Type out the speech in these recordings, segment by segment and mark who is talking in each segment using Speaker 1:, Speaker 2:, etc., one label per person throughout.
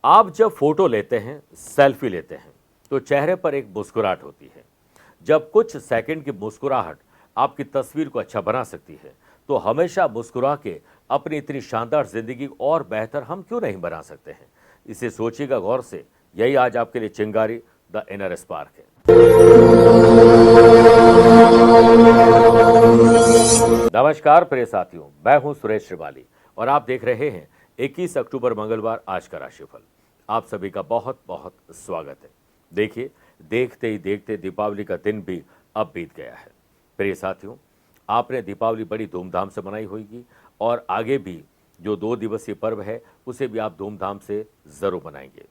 Speaker 1: आप जब फोटो लेते हैं, सेल्फी लेते हैं, तो चेहरे पर एक मुस्कुराहट होती है। जब कुछ सेकंड की मुस्कुराहट आपकी तस्वीर को अच्छा बना सकती है, तो हमेशा मुस्कुरा के अपनी इतनी शानदार जिंदगी और बेहतर हम क्यों नहीं बना सकते हैं। इसे सोचिएगा गौर से। यही आज आपके लिए चिंगारी द इनर स्पार्क है। नमस्कार प्रिय साथियों, मैं हूं सुरेश श्रिवाली और आप देख रहे हैं 21 अक्टूबर मंगलवार आज का राशिफल। आप सभी का बहुत बहुत स्वागत है। देखिए, देखते ही देखते दीपावली का दिन भी अब बीत गया है। प्रिय साथियों, आपने दीपावली बड़ी धूमधाम से मनाई होगी और आगे भी जो 2 दिवसीय पर्व है उसे भी आप धूमधाम से जरूर मनाएंगे।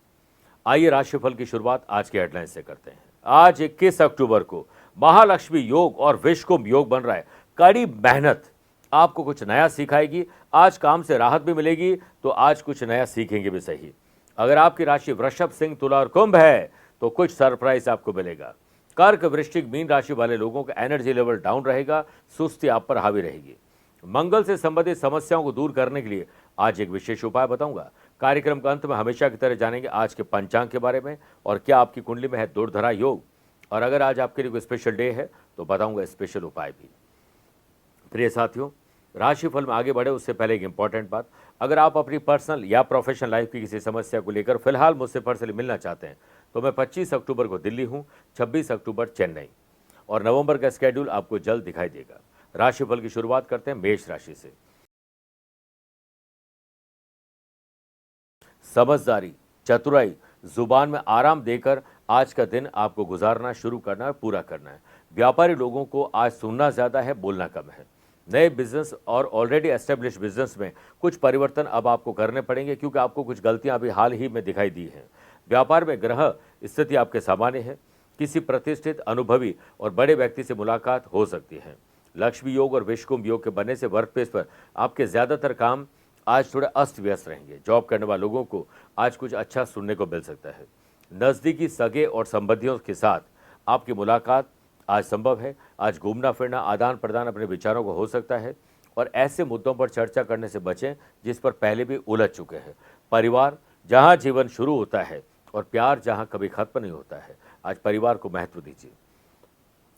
Speaker 1: आइए राशिफल की शुरुआत आज के हेडलाइन से करते हैं। आज 21 अक्टूबर को महालक्ष्मी योग और विश्वकुंभ योग बन रहा है। कड़ी मेहनत आपको कुछ नया सिखाएगी। आज काम से राहत भी मिलेगी, तो आज कुछ नया सीखेंगे भी सही। अगर आपकी राशि वृषभ, सिंह, तुला और कुंभ है तो कुछ सरप्राइज आपको मिलेगा। कर्क, वृश्चिक, मीन राशि वाले लोगों का एनर्जी लेवल डाउन रहेगा, सुस्ती आप पर हावी रहेगी। मंगल से संबंधित समस्याओं को दूर करने के लिए आज एक विशेष उपाय बताऊंगा। कार्यक्रम के अंत में हमेशा की तरह जानेंगे आज के पंचांग के बारे में और क्या आपकी कुंडली में है दुर्धरा योग। और अगर आज आपके लिए कोई स्पेशल डे है तो बताऊंगा स्पेशल उपाय भी। प्रिय साथियों, राशिफल में आगे बढ़े उससे पहले एक इंपॉर्टेंट बात। अगर आप अपनी पर्सनल या प्रोफेशनल लाइफ की किसी समस्या को लेकर फिलहाल मुझसे पर्सनली मिलना चाहते हैं तो मैं 25 अक्टूबर को दिल्ली हूं, 26 अक्टूबर चेन्नई और नवंबर का स्केड्यूल आपको जल्द दिखाई देगा। राशिफल की शुरुआत करते हैं मेष राशि से। समझदारी, चतुराई, जुबान में आराम देकर आज का दिन आपको गुजारना शुरू करना है, पूरा करना है। व्यापारी लोगों को आज सुनना ज्यादा है, बोलना कम है। नए बिजनेस और ऑलरेडी एस्टेब्लिश बिजनेस में कुछ परिवर्तन अब आपको करने पड़ेंगे क्योंकि आपको कुछ गलतियां अभी हाल ही में दिखाई दी हैं। व्यापार में ग्रह स्थिति आपके सामान्य है। किसी प्रतिष्ठित, अनुभवी और बड़े व्यक्ति से मुलाकात हो सकती है। लक्ष्मी योग और विश्वकुंभ योग के बनने से वर्क प्लेस पर आपके ज्यादातर काम आज थोड़े अस्त व्यस्त रहेंगे। जॉब करने वाले लोगों को आज कुछ अच्छा सुनने को मिल सकता है। नज़दीकी सगे और संबंधियों के साथ आपकी मुलाकात आज संभव है। आज घूमना फिरना, आदान प्रदान अपने विचारों को हो सकता है और ऐसे मुद्दों पर चर्चा करने से बचें जिस पर पहले भी उलझ चुके हैं। परिवार जहां जीवन शुरू होता है और प्यार जहां कभी खत्म नहीं होता है, आज परिवार को महत्व दीजिए।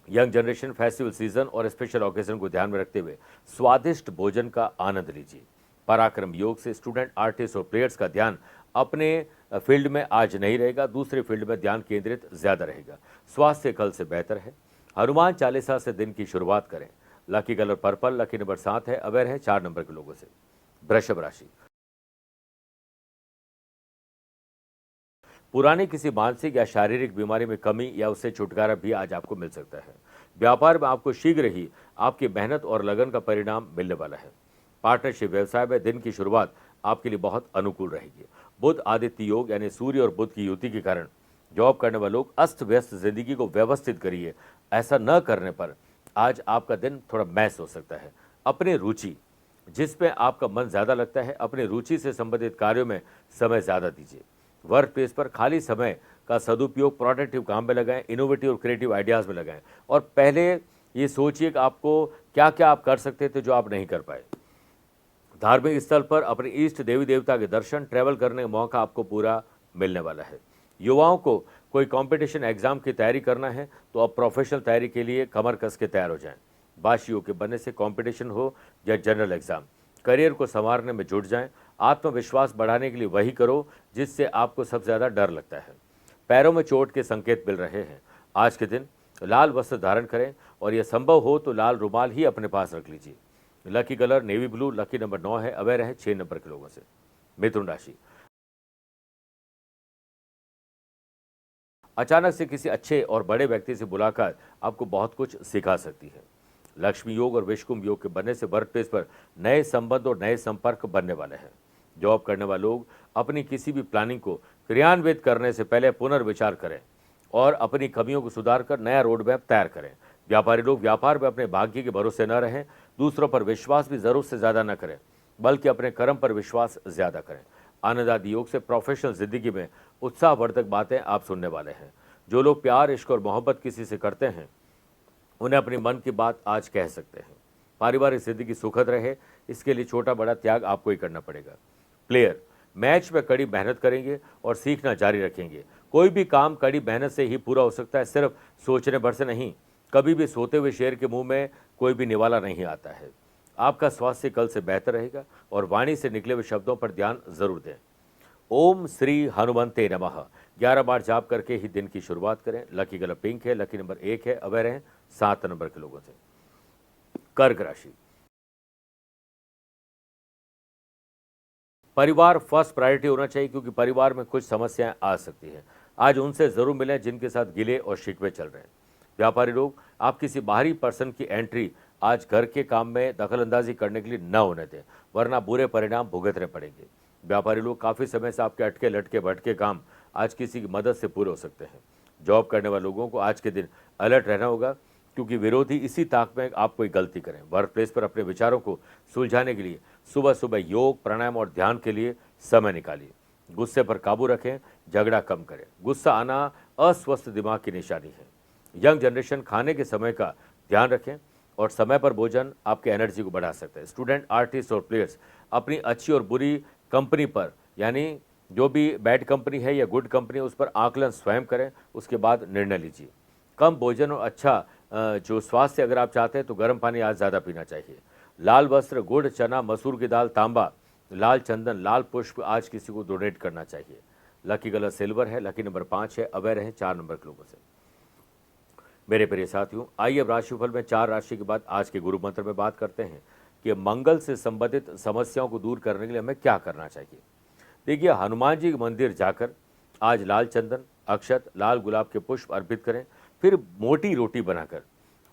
Speaker 1: यंग जनरेशन फेस्टिवल सीजन और स्पेशल ओकेजन को ध्यान में रखते हुए स्वादिष्ट भोजन का आनंद लीजिए। पराक्रम योग से स्टूडेंट, आर्टिस्ट और प्लेयर्स का ध्यान अपने फील्ड में आज नहीं रहेगा, दूसरे फील्ड में ध्यान केंद्रित ज्यादा रहेगा। स्वास्थ्य कल से बेहतर है। हनुमान चालीसा से दिन की शुरुआत करें। Lucky colour purple, lucky number 7 है, अवेयर है 4 नंबर के लोगों से। वृषभ राशि, पुरानी किसी मानसिक या शारीरिक बीमारी में कमी या उससे छुटकारा भी आज आपको मिल सकता है। व्यापार में आपको शीघ्र ही आपकी मेहनत और लगन का परिणाम मिलने वाला है। पार्टनरशिप व्यवसाय में दिन की शुरुआत आपके लिए बहुत अनुकूल रहेगी। बुध आदित्य योग यानी सूर्य और बुध की युति के कारण जॉब करने वाले लोग अस्त व्यस्त जिंदगी को व्यवस्थित करिए। ऐसा न करने पर आज आपका दिन थोड़ा मैस हो सकता है। अपनी रुचि जिस पे आपका मन ज़्यादा लगता है, अपनी रुचि से संबंधित कार्यों में समय ज़्यादा दीजिए। वर्क प्लेस पर खाली समय का सदुपयोग प्रोडक्टिव काम में लगाएं, इनोवेटिव और क्रिएटिव आइडियाज़ में लगाएं और पहले ये सोचिए कि आपको क्या क्या आप कर सकते थे जो आप नहीं कर पाए। धार्मिक स्थल पर अपने इष्ट देवी देवता के दर्शन, ट्रैवल करने का मौका आपको पूरा मिलने वाला है। युवाओं को कोई कंपटीशन एग्जाम की तैयारी करना है तो अब प्रोफेशनल तैयारी के लिए कमर कस के तैयार हो जाएं। बाशियों के बनने से कंपटीशन हो या जनरल एग्जाम, करियर को संवारने में जुट जाएं। आत्मविश्वास बढ़ाने के लिए वही करो जिससे आपको सबसे ज़्यादा डर लगता है। पैरों में चोट के संकेत मिल रहे हैं। आज के दिन लाल वस्त्र धारण करें और यह संभव हो तो लाल रुमाल ही अपने पास रख लीजिए। Lucky colour navy blue, lucky number 9 है, अवेयर है 6 नंबर के लोगों से। मिथुन राशि, अचानक से किसी अच्छे और बड़े व्यक्ति से मुलाकात आपको बहुत कुछ सिखा सकती है। लक्ष्मी योग और विश्वकुंभ योग के बनने से वर्क प्लेस पर नए संबंध और नए संपर्क बनने वाले हैं। जॉब करने वाले लोग अपनी किसी भी प्लानिंग को क्रियान्वित करने से पहले पुनर्विचार करें और अपनी कमियों को सुधार कर नया रोड मैप तैयार करें। व्यापारी लोग व्यापार में अपने भाग्य के भरोसे न रहें। दूसरों पर विश्वास भी जरूरत से ज़्यादा न करें, बल्कि अपने कर्म पर विश्वास ज़्यादा करें। आनंद आदि योग से प्रोफेशनल जिंदगी में उत्साहवर्धक बातें आप सुनने वाले हैं। जो लोग प्यार, इश्क और मोहब्बत किसी से करते हैं उन्हें अपनी मन की बात आज कह सकते हैं। पारिवारिक जिंदगी सुखद रहे, इसके लिए छोटा बड़ा त्याग आपको ही करना पड़ेगा। प्लेयर मैच में कड़ी मेहनत करेंगे और सीखना जारी रखेंगे। कोई भी काम कड़ी मेहनत से ही पूरा हो सकता है, सिर्फ सोचने भर से नहीं। कभी भी सोते हुए शेर के मुंह में कोई भी निवाला नहीं आता है। आपका स्वास्थ्य कल से बेहतर रहेगा और वाणी से निकले हुए शब्दों पर ध्यान जरूर दें। ओम श्री हनुमंते नमः 11 बार जाप करके ही दिन की शुरुआत करें। लकी कलर पिंक है, लकी नंबर 1 है। अवेयर रहें 7 नंबर के लोगों से। कर्क राशि, परिवार फर्स्ट प्रायोरिटी होना चाहिए, क्योंकि परिवार में कुछ समस्याएं आ सकती हैं। आज उनसे जरूर मिलें जिनके साथ गिले और शिकवे चल रहे हैं। व्यापारी लोग, आप किसी बाहरी पर्सन की एंट्री आज घर के काम में दखलंदाजी करने के लिए न होने दें, वरना बुरे परिणाम भुगतने पड़ेंगे। व्यापारी लोग, काफ़ी समय से आपके अटके लटके भटके काम आज किसी की मदद से पूरे हो सकते हैं। जॉब करने वाले लोगों को आज के दिन अलर्ट रहना होगा, क्योंकि विरोधी इसी ताक में आप कोई गलती करें। वर्क प्लेस पर अपने विचारों को सुलझाने के लिए सुबह सुबह योग, प्राणायाम और ध्यान के लिए समय निकालिए। गुस्से पर काबू रखें, झगड़ा कम करें। गुस्सा आना अस्वस्थ दिमाग की निशानी है। यंग जनरेशन, खाने के समय का ध्यान रखें और समय पर भोजन आपके एनर्जी को बढ़ा सकते हैं। स्टूडेंट, आर्टिस्ट और प्लेयर्स अपनी अच्छी और बुरी कंपनी पर, यानी जो भी बैड कंपनी है या गुड कंपनी है, उस पर आकलन स्वयं करें, उसके बाद निर्णय लीजिए। कम भोजन और अच्छा जो स्वास्थ्य अगर आप चाहते हैं तो गर्म पानी आज ज़्यादा पीना चाहिए। लाल वस्त्र, गुड़, चना, मसूर की दाल, तांबा, लाल चंदन, लाल पुष्प आज किसी को डोनेट करना चाहिए। लकी कलर सिल्वर है, लकी नंबर 5 है। अवेयर हैं 4 नंबर के लोगों से। मेरे प्रिय साथियों, आइए अब राशिफल में 4 राशि के बाद आज के गुरु मंत्र में बात करते हैं कि मंगल से संबंधित समस्याओं को दूर करने के लिए हमें क्या करना चाहिए। देखिए, हनुमान जी के मंदिर जाकर आज लाल चंदन, अक्षत, लाल गुलाब के पुष्प अर्पित करें। फिर मोटी रोटी बनाकर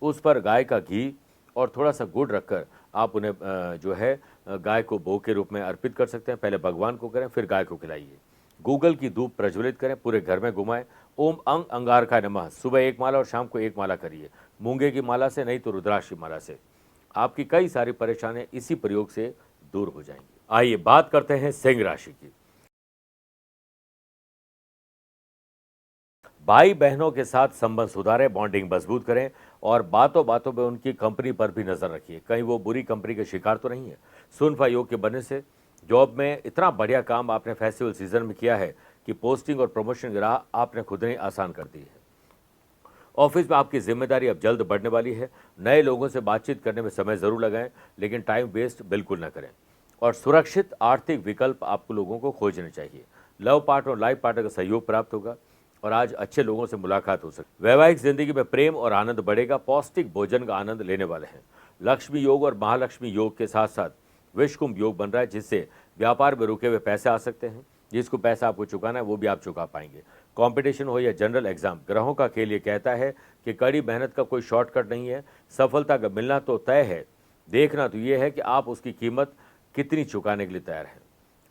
Speaker 1: उस पर गाय का घी और थोड़ा सा गुड़ रखकर आप उन्हें जो है गाय को भोग के रूप में अर्पित कर सकते हैं। पहले भगवान को करें, फिर गाय को खिलाइए। गूगल की धूप प्रज्वलित करें, पूरे घर में घुमाएं। ओम अंग अंगारकाय नमः सुबह 1 माला और शाम को 1 माला करिए। मूंगे की माला से, नहीं तो रुद्राक्ष की माला से। आपकी कई सारी परेशानियां इसी प्रयोग से दूर हो जाएंगी। आइए बात करते हैं सिंह राशि की। भाई बहनों के साथ संबंध सुधारें, बॉन्डिंग मजबूत करें और बातों बातों में उनकी कंपनी पर भी नजर रखिए, कहीं वो बुरी कंपनी के शिकार तो नहीं है। सुनफा योग के बनने से जॉब में इतना बढ़िया काम आपने फेस्टिवल सीजन में किया है कि पोस्टिंग और प्रमोशन की राह आपने खुद ने आसान कर दी है। ऑफिस में आपकी जिम्मेदारी अब जल्द बढ़ने वाली है। नए लोगों से बातचीत करने में समय जरूर लगाएं, लेकिन टाइम वेस्ट बिल्कुल न करें। और सुरक्षित आर्थिक विकल्प आपको लोगों को खोजने चाहिए। लव पार्टनर और लाइफ पार्टनर का सहयोग प्राप्त होगा और आज अच्छे लोगों से मुलाकात हो सकती है। वैवाहिक जिंदगी में प्रेम और आनंद बढ़ेगा। पौष्टिक भोजन का आनंद लेने वाले हैं। लक्ष्मी योग और महालक्ष्मी योग के साथ साथ विश्वकुंभ योग बन रहा है, जिससे व्यापार में रुके हुए पैसे आ सकते हैं। जिसको पैसा आपको चुकाना है वो भी आप चुका पाएंगे। कंपटीशन हो या जनरल एग्जाम, ग्रहों का खेल ये कहता है कि कड़ी मेहनत का कोई शॉर्टकट नहीं है। सफलता का मिलना तो तय है, देखना तो ये है कि आप उसकी कीमत कितनी चुकाने के लिए तैयार हैं।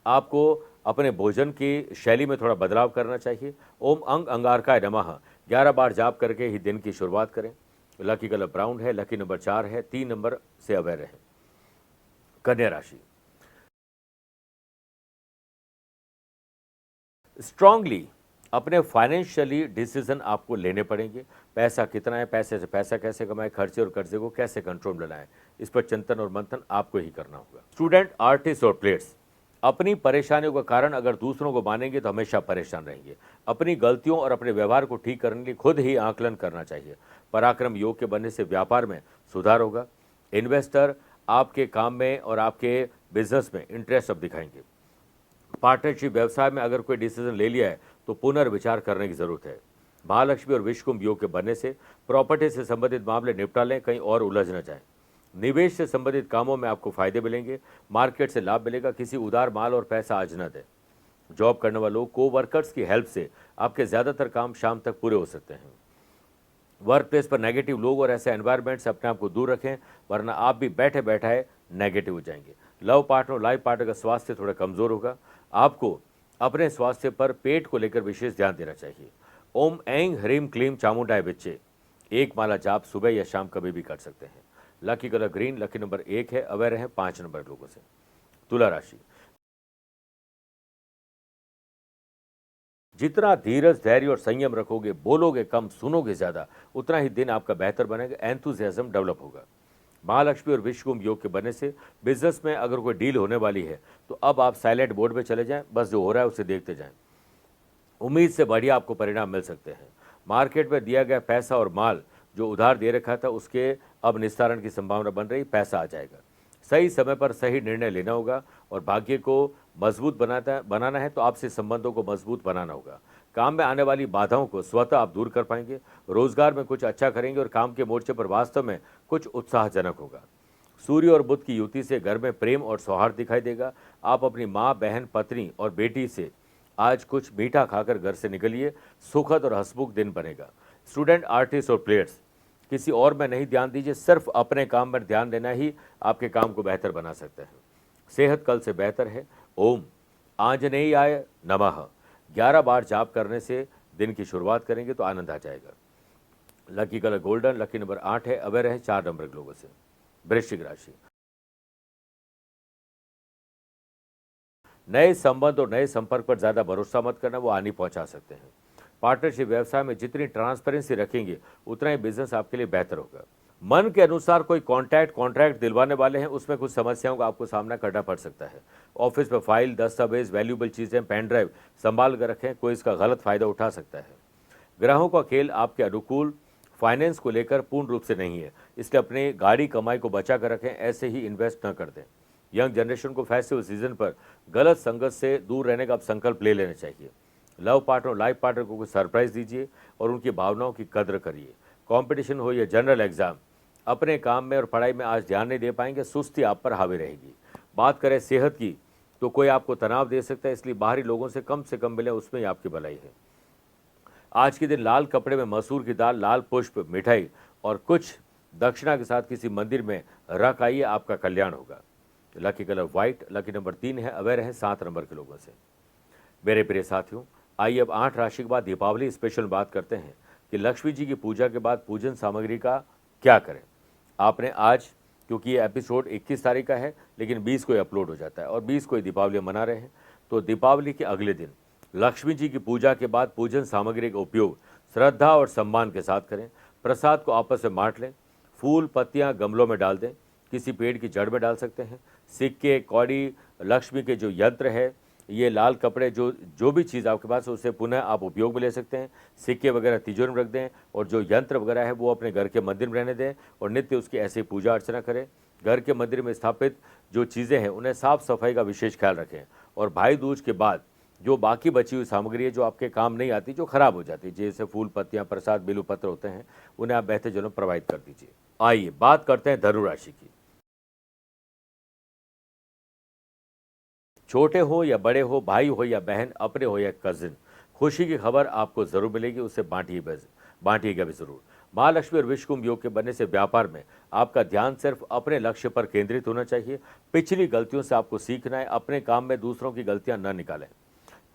Speaker 1: आपको अपने भोजन की शैली में थोड़ा बदलाव करना चाहिए। ओम अंग अंगारकाय नमः 11 बार जाप करके ही दिन की शुरुआत करें। लकी कलर ब्राउन है, लकी नंबर 4 है। 3 नंबर से अवेयर रहें। कन्या राशि, स्ट्रांगली अपने फाइनेंशियली डिसीजन आपको लेने पड़ेंगे। पैसा कितना है, पैसे से पैसा कैसे कमाएं, खर्चे और कर्जे को कैसे कंट्रोल में लाएं, इस पर चिंतन और मंथन आपको ही करना होगा। स्टूडेंट, आर्टिस्ट और प्लेयर्स अपनी परेशानियों का कारण अगर दूसरों को मानेंगे तो हमेशा परेशान रहेंगे। अपनी गलतियों और अपने व्यवहार को ठीक करने के लिए खुद ही आकलन करना चाहिए। पराक्रम योग के बनने से व्यापार में सुधार होगा। इन्वेस्टर आपके काम में और आपके बिजनेस में इंटरेस्ट अब दिखाएंगे। पार्टनरशिप व्यवसाय में अगर कोई डिसीजन ले लिया है तो पुनर्विचार करने की जरूरत है। महालक्ष्मी और विश्वकुंभ योग के बनने से प्रॉपर्टी से संबंधित मामले निपटा लें, कहीं और उलझ न जाए। निवेश से संबंधित कामों में आपको फायदे मिलेंगे। मार्केट से लाभ मिलेगा। किसी उधार माल और पैसा आज न दें। जॉब करने वालों को वर्कर्स की हेल्प से आपके ज्यादातर काम शाम तक पूरे हो सकते हैं। वर्क प्लेस पर नेगेटिव लोग और ऐसे एनवायरनमेंट से अपने आप को दूर रखें, वरना आप भी बैठे बैठाए नेगेटिव हो जाएंगे। लव पार्टनर और लाइफ पार्टनर का स्वास्थ्य थोड़ा कमजोर होगा। आपको अपने स्वास्थ्य पर, पेट को लेकर विशेष ध्यान देना चाहिए। ओम ऐं ह्रीम क्लीम चामुंडाय विच्चे 1 माला जाप सुबह या शाम कभी भी कर सकते हैं। Lucky colour green, lucky number 1 है। अवेयर है 5 नंबर लोगों से। तुला राशि, जितना धीरज, धैर्य और संयम रखोगे, बोलोगे कम, सुनोगे ज्यादा, उतना ही दिन आपका बेहतर बनेगा। एंथुजियाज्म डेवलप होगा। महालक्ष्मी और विश्वकुंभ योग के बनने से बिजनेस में अगर कोई डील होने वाली है तो अब आप साइलेंट मोड में चले जाएं, बस जो हो रहा है उसे देखते जाएं। उम्मीद से बढ़िया आपको परिणाम मिल सकते हैं। मार्केट में दिया गया पैसा और माल जो उधार दे रखा था उसके अब निस्तारण की संभावना बन रही, पैसा आ जाएगा। सही समय पर सही निर्णय लेना होगा और भाग्य को मजबूत बनाना है तो आपसे संबंधों को मजबूत बनाना होगा। काम में आने वाली बाधाओं को स्वतः आप दूर कर पाएंगे। रोजगार में कुछ अच्छा करेंगे और काम के मोर्चे पर वास्तव में कुछ उत्साहजनक होगा। सूर्य और बुध की युति से घर में प्रेम और सौहार्द दिखाई देगा। आप अपनी माँ, बहन, पत्नी और बेटी से आज कुछ मीठा खाकर घर से निकलिए। सुखद और हंसमुख दिन बनेगा। स्टूडेंट, आर्टिस्ट और प्लेयर्स, किसी और में नहीं ध्यान दीजिए, सिर्फ अपने काम पर ध्यान देना ही आपके काम को बेहतर बना सकता है। सेहत कल से बेहतर है। ओम आंजनेयाय नमः 11 बार जाप करने से दिन की शुरुआत करेंगे तो आनंद आ जाएगा। Lucky colour golden, lucky number 8 है, अवेयर है 4 नंबर के लोगों से। वृश्चिक राशि, नए संबंध और नए संपर्क पर ज्यादा भरोसा मत करना, वो हानि पहुंचा सकते हैं। पार्टनरशिप व्यवसाय में जितनी ट्रांसपेरेंसी रखेंगे उतना ही बिजनेस आपके लिए बेहतर होगा। मन के अनुसार कोई कॉन्ट्रैक्ट दिलवाने वाले हैं, उसमें कुछ समस्याओं का आपको सामना करना पड़ सकता है। ऑफिस में फाइल, दस्तावेज, वैल्यूएबल चीजें, पेन ड्राइव संभाल कर रखें, कोई इसका गलत फायदा उठा सकता है। ग्रहों का खेल आपके अनुकूल फाइनेंस को लेकर पूर्ण रूप से नहीं है, इसलिए अपने गाड़ी कमाई को बचा कर रखें, ऐसे ही इन्वेस्ट न कर दें। यंग जनरेशन को फेस्टिवल सीजन पर गलत संगत से दूर रहने का आप संकल्प ले लेना चाहिए। लव पार्टनर, लाइफ पार्टनर को कोई सरप्राइज दीजिए और उनकी भावनाओं की कद्र करिए। कंपटीशन हो या जनरल एग्जाम, अपने काम में और पढ़ाई में आज ध्यान नहीं दे पाएंगे, सुस्ती आप पर हावी रहेगी। बात करें सेहत की तो कोई आपको तनाव दे सकता है, इसलिए बाहरी लोगों से कम मिले, उसमें ही आपकी भलाई है। आज के दिन लाल कपड़े में मसूर की दाल, लाल पुष्प, मिठाई और कुछ दक्षिणा के साथ किसी मंदिर में रख आइए, आपका कल्याण होगा। Lucky colour white, lucky number 3 है, अवेयर है 7 नंबर के लोगों से। मेरे प्रिय साथियों, आइए अब 8 राशि के बाद दीपावली स्पेशल बात करते हैं कि लक्ष्मी जी की पूजा के बाद पूजन सामग्री का क्या करें। आपने आज, क्योंकि ये एपिसोड 21 तारीख का है लेकिन 20 को अपलोड हो जाता है और 20 को दीपावली मना रहे हैं, तो दीपावली के अगले दिन लक्ष्मी जी की पूजा के बाद पूजन सामग्री का उपयोग श्रद्धा और सम्मान के साथ करें। प्रसाद को आपस में बांट लें। फूल पत्तियां गमलों में डाल दें, किसी पेड़ की जड़ में डाल सकते हैं। सिक्के, कौड़ी, लक्ष्मी के जो यंत्र है, ये लाल कपड़े, जो भी चीज़ आपके पास है उसे पुनः आप उपयोग में ले सकते हैं। सिक्के वगैरह तिजोरी में रख दें और जो यंत्र वगैरह है वो अपने घर के मंदिर में रहने दें और नित्य उसकी ऐसी पूजा अर्चना करें। घर के मंदिर में स्थापित जो चीज़ें हैं उन्हें साफ सफाई का विशेष ख्याल रखें। और भाई दूज के बाद जो बाकी बची हुई सामग्री है जो आपके काम नहीं आती, जो खराब हो जाती है, जैसे फूल पत्तियाँ, प्रसाद, बिल्व पत्र होते हैं, उन्हें आप बहते जलों प्रवाहित कर दीजिए। आइए बात करते हैं धनु राशि की। छोटे हो या बड़े हो, भाई हो या बहन, अपने हो या कजिन, खुशी की खबर आपको जरूर मिलेगी, उससे बांटिएगा भी जरूर। महालक्ष्मी और विश्वकुंभ योग के बनने से व्यापार में आपका ध्यान सिर्फ अपने लक्ष्य पर केंद्रित होना चाहिए। पिछली गलतियों से आपको सीखना है, अपने काम में दूसरों की गलतियां न निकालें।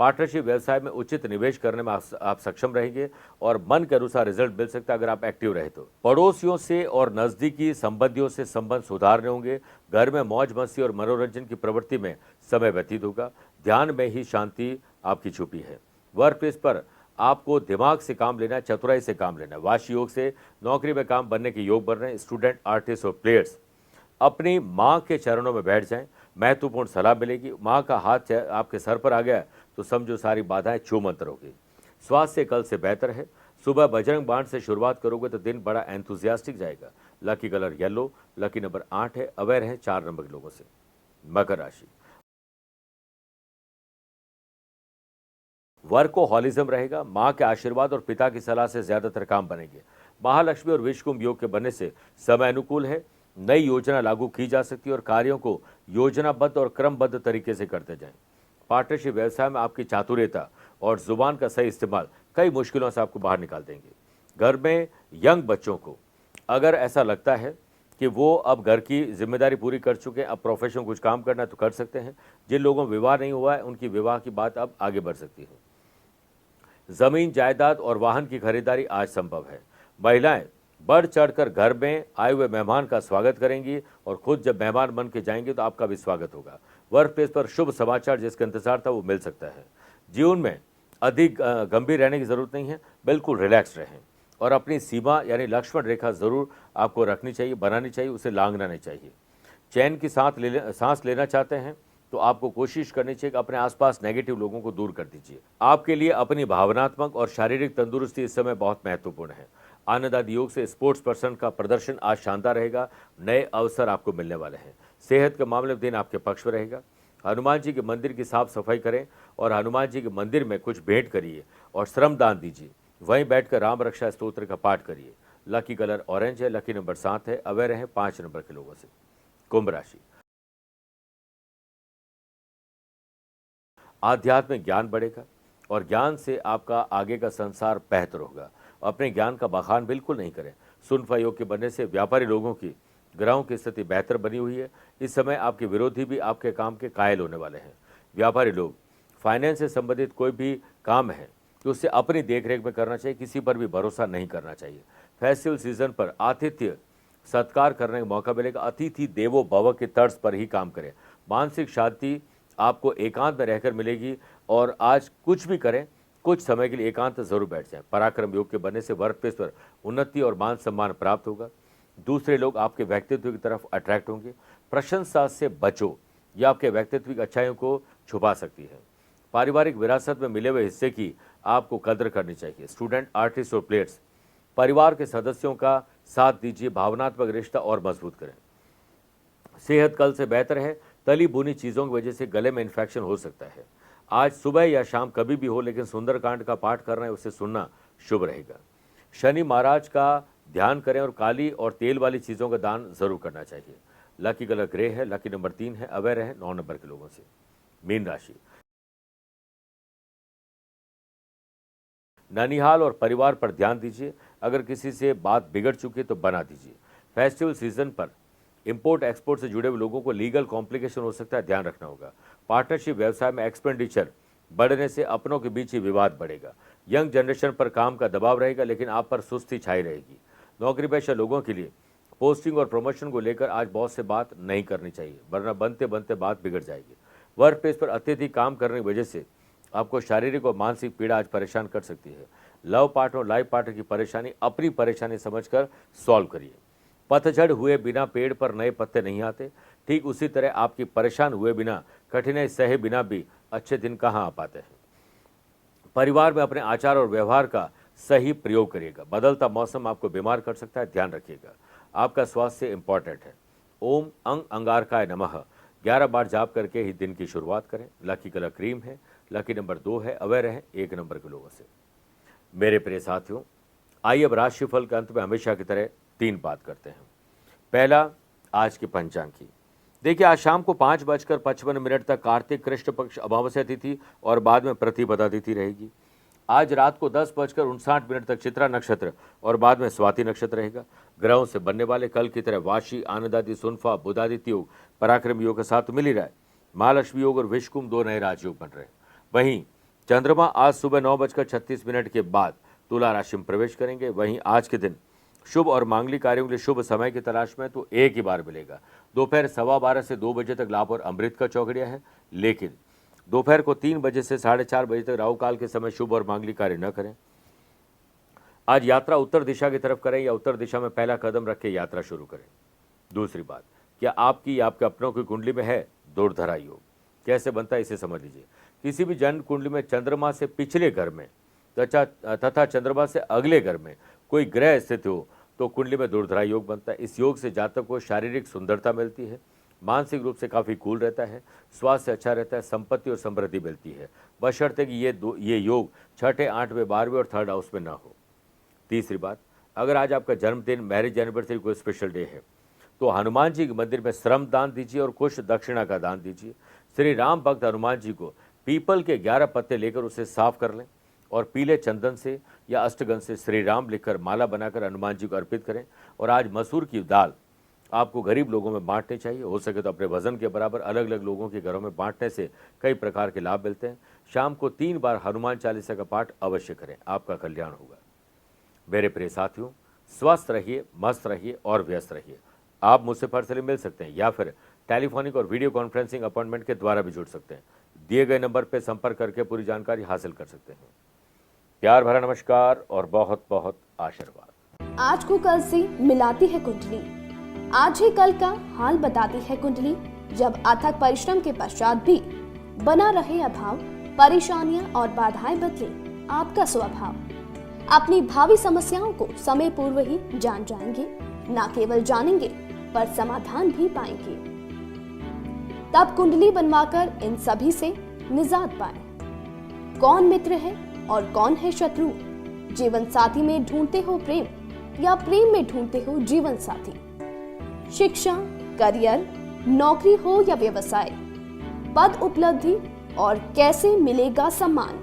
Speaker 1: पार्टनरशिप व्यवसाय में उचित निवेश करने में आप सक्षम रहेंगे और मन के अनुसार रिजल्ट मिल सकता है अगर आप एक्टिव रहे तो। पड़ोसियों से और नजदीकी संबंधियों से संबंध सुधारने होंगे। घर में मौज मस्ती और मनोरंजन की प्रवृत्ति में समय व्यतीत होगा। ध्यान में ही शांति आपकी छुपी है। वर्क प्लेस पर आपको दिमाग से काम लेना है, चतुराई से काम लेना है। वाशी योग से नौकरी में काम बनने के योग बन रहे हैं। स्टूडेंट, आर्टिस्ट और प्लेयर्स अपनी माँ के चरणों में बैठ जाएं, महत्वपूर्ण सलाह मिलेगी। माँ का हाथ आपके सर पर आ गया तो समझो सारी बाधाएं छूमंतर होगी। स्वास्थ्य कल से बेहतर है। सुबह बजरंग बाण से शुरुआत करोगे तो दिन बड़ा एंथुजियास्टिक जाएगा। Lucky colour yellow, lucky number 8 है, अवेयर है 4 नंबर के लोगों से। मकर राशि, वर्कोहॉलिज्म रहेगा। माँ के आशीर्वाद और पिता की सलाह से ज्यादातर काम बनेंगे। महालक्ष्मी और विश्वकुंभ योग के बनने से समय अनुकूल है। नई योजना लागू की जा सकती है और कार्यों को योजनाबद्ध और क्रमबद्ध तरीके से करते जाएं। पार्टनरशिप व्यवसाय में आपकी चातुर्यता और जुबान का सही इस्तेमाल कई मुश्किलों से आपको बाहर निकाल देंगे। घर में यंग बच्चों को अगर ऐसा लगता है कि वो अब घर की जिम्मेदारी पूरी कर चुके हैं, अब प्रोफेशन कुछ काम करना है तो कर सकते हैं। जिन लोगों में विवाह नहीं हुआ है उनकी विवाह की बात अब आगे बढ़ सकती है। जमीन, जायदाद और वाहन की खरीदारी आज संभव है। महिलाएं बढ़ चढ़कर घर में आए हुए मेहमान का स्वागत करेंगी और खुद जब मेहमान बन के जाएंगे तो आपका भी स्वागत होगा। वर्क प्लेस पर शुभ समाचार जिसका इंतजार था वो मिल सकता है। जीवन में अधिक गंभीर रहने की जरूरत नहीं है, बिल्कुल रिलैक्स रहें। और अपनी सीमा यानी लक्ष्मण रेखा जरूर आपको रखनी चाहिए, बनानी चाहिए, उसे लांघना नहीं चाहिए। चैन की सांस लेना चाहते हैं तो आपको कोशिश करनी चाहिए कि अपने आसपास नेगेटिव लोगों को दूर कर दीजिए। आपके लिए अपनी भावनात्मक और शारीरिक तंदुरुस्ती इस समय बहुत महत्वपूर्ण है। आनंद आदि योग से स्पोर्ट्स पर्सन का प्रदर्शन आज शानदार रहेगा। नए अवसर आपको मिलने वाले हैं। सेहत के मामले में दिन आपके पक्ष में रहेगा। हनुमान जी के मंदिर की साफ सफाई करें और हनुमान जी के मंदिर में कुछ भेंट करिए और श्रम दान दीजिए। वहीं बैठकर राम रक्षा स्तोत्र का पाठ करिए। लकी कलर ऑरेंज है, लकी नंबर 7 है। अवेयर रहें 5 नंबर के लोगों से। कुंभ राशि, आध्यात्मिक ज्ञान बढ़ेगा और ज्ञान से आपका आगे का संसार बेहतर होगा। अपने ज्ञान का बखान बिल्कुल नहीं करें। सुनफा योग के बनने से व्यापारी लोगों की ग्रहों की स्थिति बेहतर बनी हुई है। इस समय आपके विरोधी भी आपके काम के कायल होने वाले हैं। व्यापारी लोग फाइनेंस से संबंधित कोई भी काम है तो उससे अपनी देखरेख में करना चाहिए, किसी पर भी भरोसा नहीं करना चाहिए। फेस्टिवल सीजन पर आतिथ्य सत्कार करने का मौका मिलेगा। अतिथि देवो भव के तर्ज पर ही काम करें। मानसिक शांति आपको एकांत में रहकर मिलेगी और आज कुछ भी करें, कुछ समय के लिए एकांत जरूर बैठ जाएं। पराक्रम योग के बनने से वर्क प्लेस पर उन्नति और मान सम्मान प्राप्त होगा। दूसरे लोग आपके व्यक्तित्व की तरफ अट्रैक्ट होंगे। प्रशंसा से बचो, यह आपके व्यक्तित्व की अच्छाइयों को छुपा सकती है। पारिवारिक विरासत में मिले हुए हिस्से की आपको कदर करनी चाहिए। स्टूडेंट, आर्टिस्ट और प्लेयर्स परिवार के सदस्यों का साथ दीजिए। भावनात्मक रिश्ता और मजबूत करें। सेहत कल से बेहतर है। तली भुनी चीज़ों की वजह से गले में इन्फेक्शन हो सकता है। आज सुबह या शाम कभी भी हो, लेकिन सुंदरकांड का पाठ करना है, उसे सुनना शुभ रहेगा। शनि महाराज का ध्यान करें और काली और तेल वाली चीज़ों का दान जरूर करना चाहिए। लकी कलर ग्रे है, लकी नंबर 3 है। अवेयर है 9 नंबर के लोगों से। मीन राशि, ननिहाल और परिवार पर ध्यान दीजिए। अगर किसी से बात बिगड़ चुकी है तो बना दीजिए। फेस्टिवल सीजन पर इंपोर्ट एक्सपोर्ट से जुड़े हुए लोगों को लीगल कॉम्प्लिकेशन हो सकता है, ध्यान रखना होगा। पार्टनरशिप व्यवसाय में एक्सपेंडिचर बढ़ने से अपनों के बीच ही विवाद बढ़ेगा। यंग जनरेशन पर काम का दबाव रहेगा, लेकिन आप पर सुस्ती छाई रहेगी। नौकरी पेशा लोगों के लिए पोस्टिंग और प्रमोशन को लेकर आज बॉस से बात नहीं करनी चाहिए, वरना बनते बनते बात बिगड़ जाएगी। वर्क प्लेस पर अत्यधिक काम करने की वजह से आपको शारीरिक और मानसिक पीड़ा आज परेशान कर सकती है। लव पार्टनर और लाइफ पार्टनर की परेशानी अपनी परेशानी समझकर सॉल्व करिए। पतझड़ हुए बिना पेड़ पर नए पत्ते नहीं आते। ठीक उसी तरह आपकी परेशान हुए बिना, कठिनाई सहे बिना भी अच्छे दिन कहाँ आ पाते हैं। परिवार में अपने आचार और व्यवहार का सही प्रयोग करिएगा। बदलता मौसम आपको बीमार कर सकता है, ध्यान रखिएगा। आपका स्वास्थ्य इंपॉर्टेंट है। ओम अंग अंगारकाय नमः 11 बार जाप करके ही दिन की शुरुआत करें। लकी कलर क्रीम है, लकी नंबर 2 है। अवेयर है 1 नंबर के लोगों से। मेरे प्रिय साथियों, आइए अब राशिफल के अंत में हमेशा की तरह 3 बात करते हैं। पहला, आज की पंचांग की। देखिए, आज शाम को 5:55 तक कार्तिक कृष्ण पक्ष अमावस्या तिथि और बाद में प्रतिपदा तिथि रहेगी। आज रात को 10:59 तक चित्रा नक्षत्र और बाद में स्वाति नक्षत्र रहेगा। ग्रहों से बनने वाले कल की तरह वाशी, आनंदादि, सुनफा, बुधादित्य योग, पराक्रम योग के साथ मिल ही रहा है। महालक्ष्मी योग और विश्वकुंभ 2 नए राजयोग बन रहे हैं। वहीं चंद्रमा आज सुबह 9:36 के बाद तुला राशि में प्रवेश करेंगे। वहीं आज के दिन शुभ और मांगलिक कार्यों के लिए शुभ समय की तलाश में तो एक ही बार मिलेगा। दोपहर 12:15 से 2 बजे तक लाभ और अमृत का चौकड़िया है, लेकिन दोपहर को 3 बजे से 4:30 बजे तक राहु काल के समय शुभ और मांगलिक कार्य न करें। आज यात्रा उत्तर दिशा की तरफ करें या उत्तर दिशा में पहला कदम रख के यात्रा शुरू करें। दूसरी बात, क्या आपकी या आपके अपनों की कुंडली में है दुर्धरा योग? कैसे बनता है इसे समझ लीजिए। किसी भी जन्म कुंडली में चंद्रमा से पिछले घर में तथा चंद्रमा से अगले घर में कोई ग्रह स्थित हो तो कुंडली में दुर्धरा योग बनता है। इस योग से जातक को शारीरिक सुंदरता मिलती है, मानसिक रूप से काफ़ी कूल रहता है, स्वास्थ्य अच्छा रहता है, संपत्ति और समृद्धि मिलती है, बशर्ते कि ये योग 6ठे, 8वें, 12वें और 3rd हाउस में ना हो। तीसरी बात, अगर आज आपका जन्मदिन, मैरिज एनिवर्सरी, कोई स्पेशल डे है तो हनुमान जी के मंदिर में श्रम दान दीजिए और कुछ दक्षिणा का दान दीजिए। श्री राम भक्त हनुमान जी को पीपल के 11 पत्ते लेकर उसे साफ कर लें और पीले चंदन से या अष्टगंध से श्री राम लिखकर माला बनाकर हनुमान जी को अर्पित करें। और आज मसूर की दाल आपको गरीब लोगों में बांटनी चाहिए। हो सके तो अपने वजन के बराबर अलग अलग लोगों के घरों में बांटने से कई प्रकार के लाभ मिलते हैं। शाम को 3 बार हनुमान चालीसा का पाठ अवश्य करें, आपका कल्याण होगा। मेरे प्रिय साथियों, स्वस्थ रहिए, मस्त रहिए और व्यस्त रहिए। आप मुझसे पर्सनली मिल सकते हैं या फिर टेलीफोनिक और वीडियो कॉन्फ्रेंसिंग अपॉइंटमेंट के द्वारा भी जुड़ सकते हैं। दिए गए नंबर पर संपर्क करके पूरी जानकारी हासिल कर सकते हैं। प्यार भरा नमस्कार और बहुत बहुत आशीर्वाद।
Speaker 2: आज को कल से मिलाती है कुंडली, आज ही कल का हाल बताती है कुंडली। जब अथक परिश्रम के पश्चात भी बना रहे अभाव, परेशानियां और बाधाएं बदले आपका स्वभाव, अपनी भावी समस्याओं को समय पूर्व ही जान जाएंगे। न केवल जानेंगे पर समाधान भी पाएंगे। तब कुंडली बनवाकर इन सभी से निजात पाए। कौन मित्र है और कौन है शत्रु? जीवन साथी में ढूंढते हो प्रेम या प्रेम में ढूंढते हो जीवन साथी? शिक्षा, करियर, नौकरी हो या व्यवसाय, पद उपलब्धि और कैसे मिलेगा सम्मान?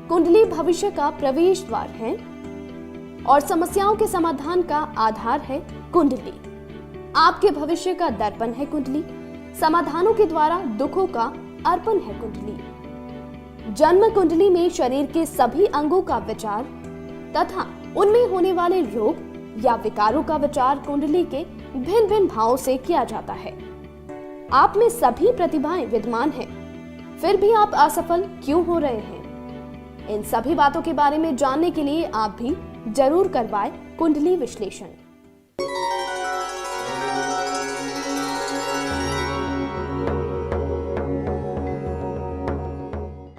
Speaker 2: कुंडली भविष्य का प्रवेश द्वार है और समस्याओं के समाधान का आधार है कुंडली। आपके भविष्य का दर्पण है कुंडली, समाधानों के द्वारा दुखों का अर्पण है कुंडली। जन्म कुंडली में शरीर के सभी अंगों का विचार तथा उनमें होने वाले रोग या विकारों का विचार कुंडली के भिन्न भिन्न भावों से किया जाता है। आप में सभी प्रतिभाएं विद्यमान हैं, फिर भी आप असफल क्यों हो रहे हैं? इन सभी बातों के बारे में जानने के लिए आप भी जरूर करवाएं कुंडली विश्लेषण।